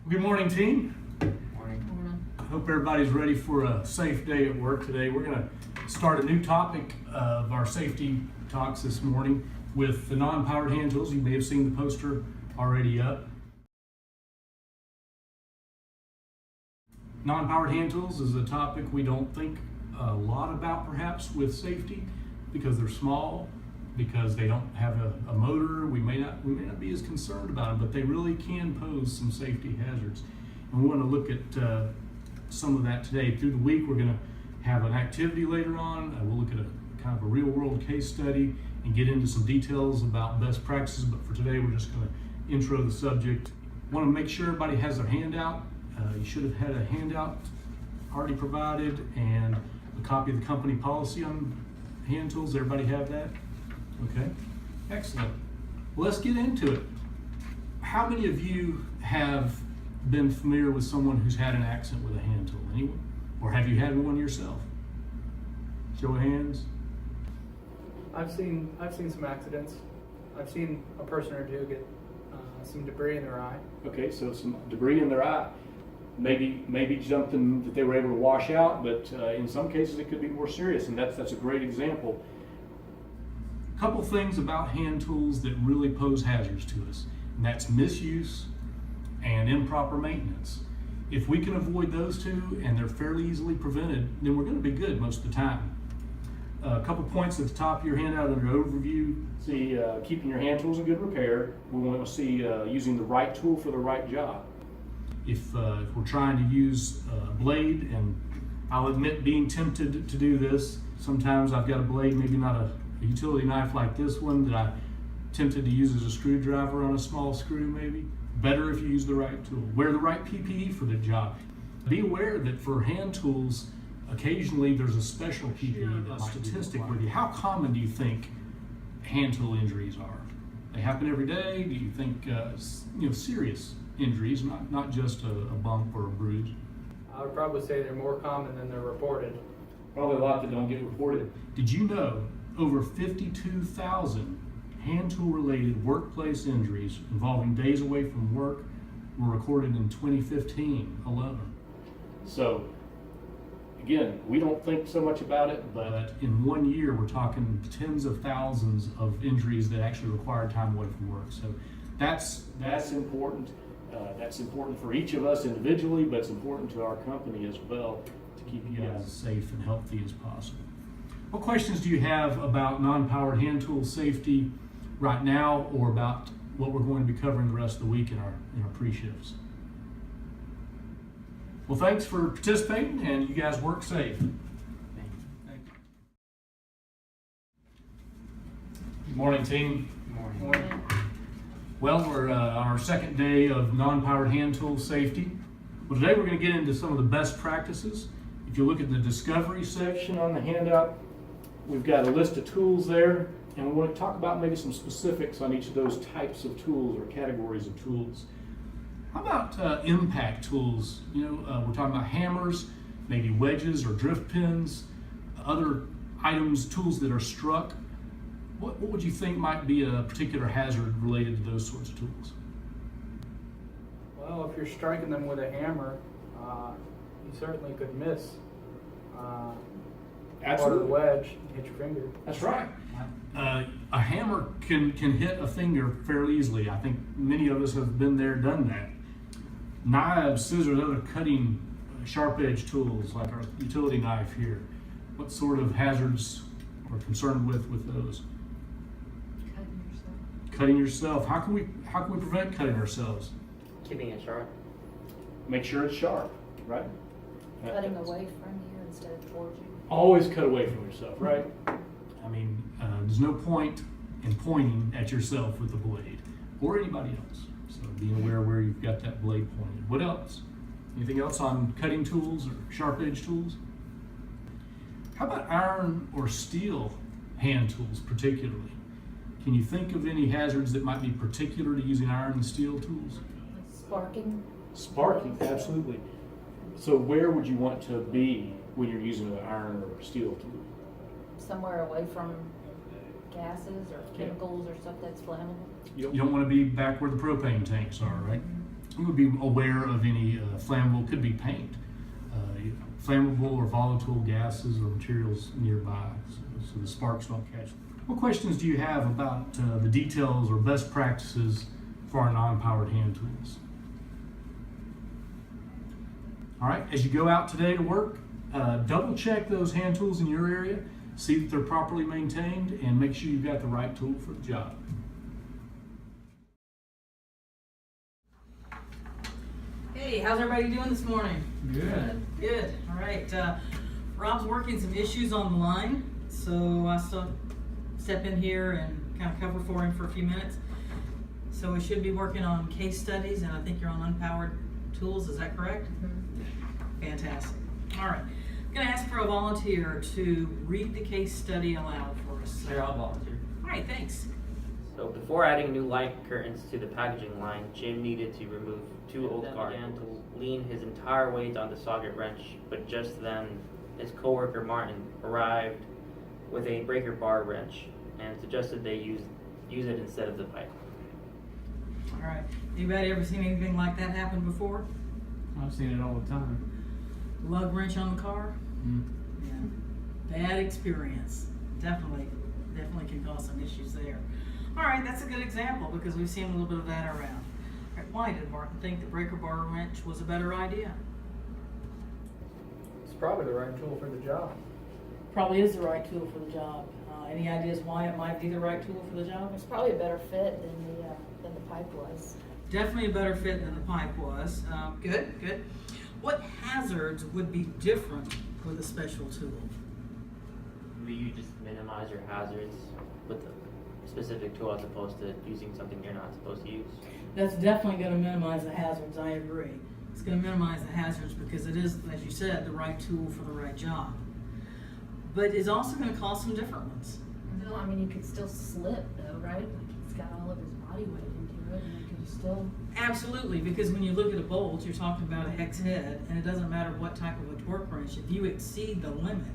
Good morning, team. Morning. I hope everybody's ready for a safe day at work today. We're going to start a new topic of our safety talks this morning with the non-powered hand tools. You may have seen the poster already up. Non-powered hand tools is a topic we don't think a lot about perhaps with safety because they're small, because they don't have a motor. We may not be as concerned about them, but they really can pose some safety hazards. And we want to look at some of that today. Through the week, we're going to have an activity later on. We'll look at a kind of a real world case study and get into some details about best practices. But for today, we're just going to intro the subject. Want to make sure everybody has their handout. You should have had a handout already provided and a copy of the company policy on hand tools. Everybody have that? Okay, excellent. Well, let's get into it. How many of you have been familiar with someone who's had an accident with a hand tool? Anyone? Or have you had one yourself? Show of hands. I've seen some accidents. I've seen a person or two get some debris in their eye. Okay, so some debris in their eye. Maybe something that they were able to wash out, but in some cases it could be more serious, and that's a great example. A couple things about hand tools that really pose hazards to us, and that's misuse and improper maintenance. If we can avoid those two and they're fairly easily prevented, then we're going to be good most of the time. A couple points at the top of your handout under overview. See, keeping your hand tools in good repair. We want to see using the right tool for the right job. If we're trying to use a blade, and I'll admit being tempted to do this, sometimes I've got a blade, maybe not a utility knife like this one that I'm tempted to use as a screwdriver on a small screw maybe. Better if you use the right tool. Wear the right PPE for the job. Be aware that for hand tools, occasionally there's a special PPE that's statistic with you. How common do you think hand tool injuries are? They happen every day? Do you think serious injuries, not just a bump or a bruise? I would probably say they're more common than they're reported. Probably a lot that don't get reported. Did you know over 52,000 hand tool related workplace injuries involving days away from work were recorded in 2015 alone? So again, we don't think so much about it, but in 1 year we're talking tens of thousands of injuries that actually require time away from work. So that's important. That's important for each of us individually, but it's important to our company as well to keep you guys as safe and healthy as possible. What questions do you have about non-powered hand tool safety right now, or about what we're going to be covering the rest of the week in our pre-shifts? Well, thanks for participating, and you guys work safe. Thank you. Good morning, team. Good morning. Well, we're on our second day of non-powered hand tool safety. Well, today we're going to get into some of the best practices. If you look at the discovery section on the handout, we've got a list of tools there, and we want to talk about maybe some specifics on each of those types of tools or categories of tools. How about impact tools? We're talking about hammers, maybe wedges or drift pins, other items, tools that are struck. What would you think might be a particular hazard related to those sorts of tools? Well, if you're striking them with a hammer, you certainly could miss part of the wedge and hit your finger. That's right. A hammer can hit a finger fairly easily. I think many of us have been there, done that. Knives, scissors, other cutting, sharp edge tools like our utility knife here. What sort of hazards are concerned with those? Cutting yourself. How can we prevent cutting ourselves? Keeping it sharp. Make sure it's sharp, right? Cutting away from you instead of towards you. Always cut away from yourself, right? I mean, there's no point in pointing at yourself with the blade or anybody else. So be aware where you've got that blade pointed. What else? Anything else on cutting tools or sharp edge tools? How about iron or steel hand tools particularly? Can you think of any hazards that might be particular to using iron and steel tools? Sparking. Sparking, absolutely. So where would you want to be when you're using an iron or steel tool? Somewhere away from gases or chemicals or stuff that's flammable. You don't want to be back where the propane tanks are, right? you would be aware of any flammable, could be paint, flammable or volatile gases or materials nearby, so the sparks don't catch. What questions do you have about the details or best practices for our non-powered hand tools? All right, as you go out today to work, double check those hand tools in your area, see that they're properly maintained, and make sure you've got the right tool for the job. Hey, how's everybody doing this morning? Good. Good. All right. Rob's working some issues on the line, so I still step in here and kind of cover for him for a few minutes. So we should be working on case studies, and I think you're on unpowered tools. Is that correct? Mm-hmm. Fantastic. All right. I'm going to ask for a volunteer to read the case study aloud for us. Sure, I'll volunteer. All right. Thanks. So before adding new light curtains to the packaging line, Jim needed to remove 2 old cards. Began to lean his entire weight on the socket wrench, but just then his coworker Martin arrived with a breaker bar wrench and suggested they use it instead of the pipe. All right. Anybody ever seen anything like that happen before? I've seen it all the time. Lug wrench on the car? Yeah. Bad experience. Definitely can cause some issues there. All right, that's a good example because we've seen a little bit of that around. All right, why did Martin think the breaker bar wrench was a better idea? It's probably the right tool for the job. Probably is the right tool for the job. Any ideas why it might be the right tool for the job? It's probably a better fit than the pipe was. Definitely a better fit than the pipe was. Good. What hazards would be different with a special tool? You just minimize your hazards with the specific tool as opposed to using something you're not supposed to use. That's definitely going to minimize the hazards, I agree. It's going to minimize the hazards because it is, as you said, the right tool for the right job. But it's also going to cause some different ones. No, I mean, you could still slip though, right? Like he's got all of his body weight into it, and you could still. Absolutely, because when you look at a bolt, you're talking about a hex head, and it doesn't matter what type of a torque wrench. If you exceed the limit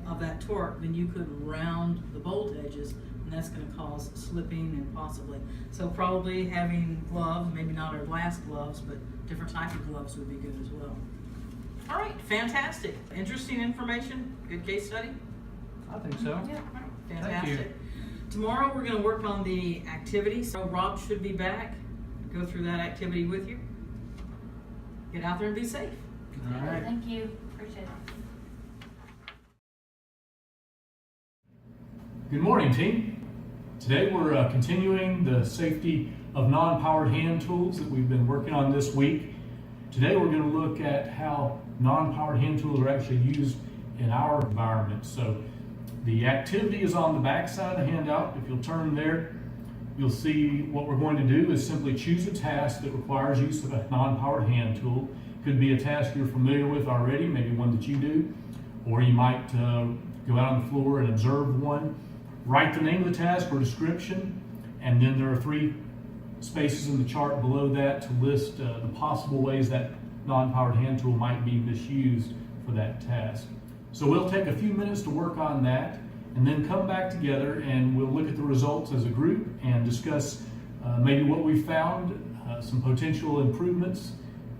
of that torque, then you could round the bolt edges, and that's going to cause slipping and possibly. So probably having gloves, maybe not our glass gloves, but different type of gloves would be good as well. All right, fantastic. Interesting information. Good case study. I think so. Yeah, Thank fantastic. you. Tomorrow we're going to work on the activity. So Rob should be back. Go through that activity with you. Get out there and be safe. All right. Thank you. Appreciate it. Good morning, team. Today we're continuing the safety of non-powered hand tools that we've been working on this week. Today we're going to look at how non-powered hand tools are actually used in our environment. So the activity is on the back side of the handout. If you'll turn there, you'll see what we're going to do is simply choose a task that requires use of a non-powered hand tool. Could be a task you're familiar with already, maybe one that you do, or you might go out on the floor and observe one. Write the name of the task or description, and then there are 3 spaces in the chart below that to list the possible ways that non-powered hand tool might be misused for that task. So we'll take a few minutes to work on that and then come back together and we'll look at the results as a group and discuss maybe what we found, some potential improvements,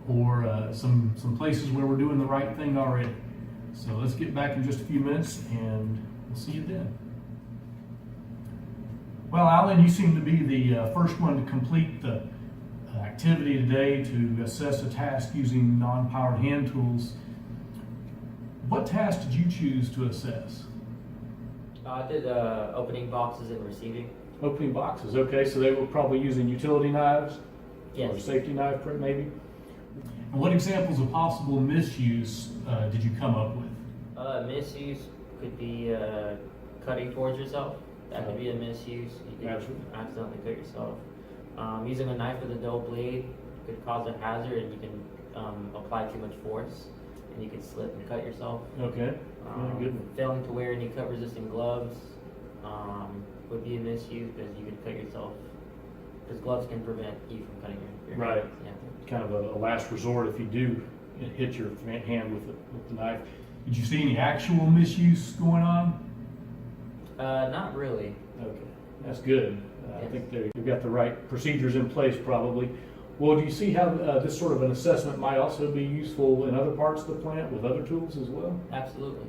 or some places where we're doing the right thing already. So let's get back in just a few minutes and we'll see you then. Well, Alan, you seem to be the first one to complete the activity today to assess a task using non-powered hand tools. What task did you choose to assess? I did opening boxes and receiving. Opening boxes, okay, so they were probably using utility knives? Yes. Or safety knife, maybe? And what examples of possible misuse did you come up with? Misuse could be cutting towards yourself. That could be a misuse. You could Absolutely. accidentally cut yourself. Using a knife with a dull blade could cause a hazard, and you can apply too much force, and you could slip and cut yourself. Okay, good. Failing to wear any cut-resistant gloves would be a misuse because you could cut yourself. Because gloves can prevent you from cutting your Right. hand. Yeah. Kind of a last resort if you do hit your hand with the knife. Did you see any actual misuse going on? Not really. Okay, that's good. I Yes. think they've got the right procedures in place probably. Well, do you see how this sort of an assessment might also be useful in other parts of the plant with other tools as well? Absolutely.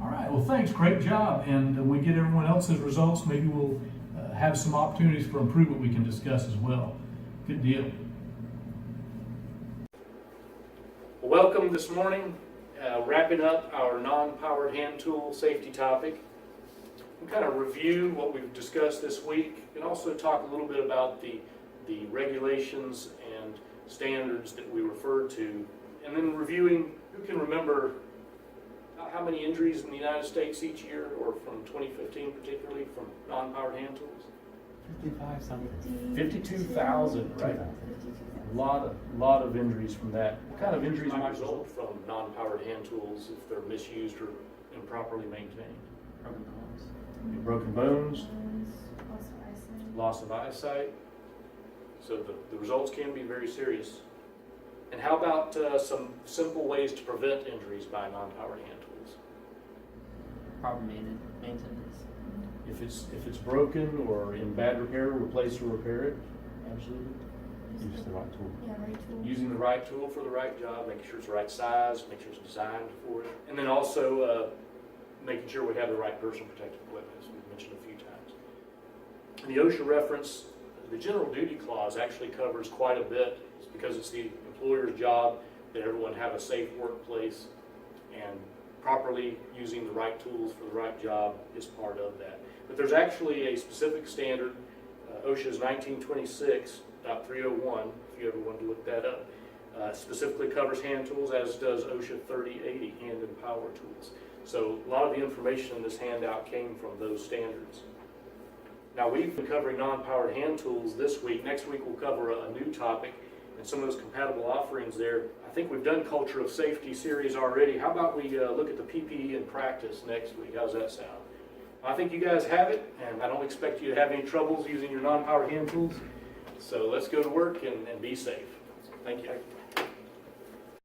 All right, well, thanks, great job. And we get everyone else's results, maybe we'll have some opportunities for improvement we can discuss as well. Good deal. Welcome this morning, wrapping up our non-powered hand tool safety topic. We'll kind of review what we've discussed this week and also talk a little bit about the regulations and standards that we referred to, and then reviewing, who can remember how many injuries in the United States each year, or from 2015 particularly, from non-powered hand tools? 55 something. 52,000, right? A lot of injuries from that. What kind of injuries might result from non-powered hand tools if they're misused or improperly maintained? Broken bones, loss of eyesight. So the results can be very serious. And how about some simple ways to prevent injuries by non-powered hand tools? Proper maintenance. If it's broken or in bad repair, replace or repair it. Absolutely. Use the right tool. Yeah, right tool. Using the right tool for the right job, making sure it's the right size, make sure it's designed for it. And then also making sure we have the right personal protective equipment, as we've mentioned a few times. In the OSHA reference, the general duty clause actually covers quite a bit. It's because it's the employer's job that everyone have a safe workplace, and properly using the right tools for the right job is part of that. But there's actually a specific standard, OSHA's 1926.301, if you ever want to look that up, specifically covers hand tools, as does OSHA 3080, hand and power tools. So a lot of the information in this handout came from those standards. Now, we've been covering non-powered hand tools this week. Next week we'll cover a new topic and some of those compatible offerings there. I think we've done Culture of Safety series already. How about we look at the PPE in practice next week? How's that sound? I think you guys have it, and I don't expect you to have any troubles using your non-powered hand tools. So let's go to work and be safe. Thank you.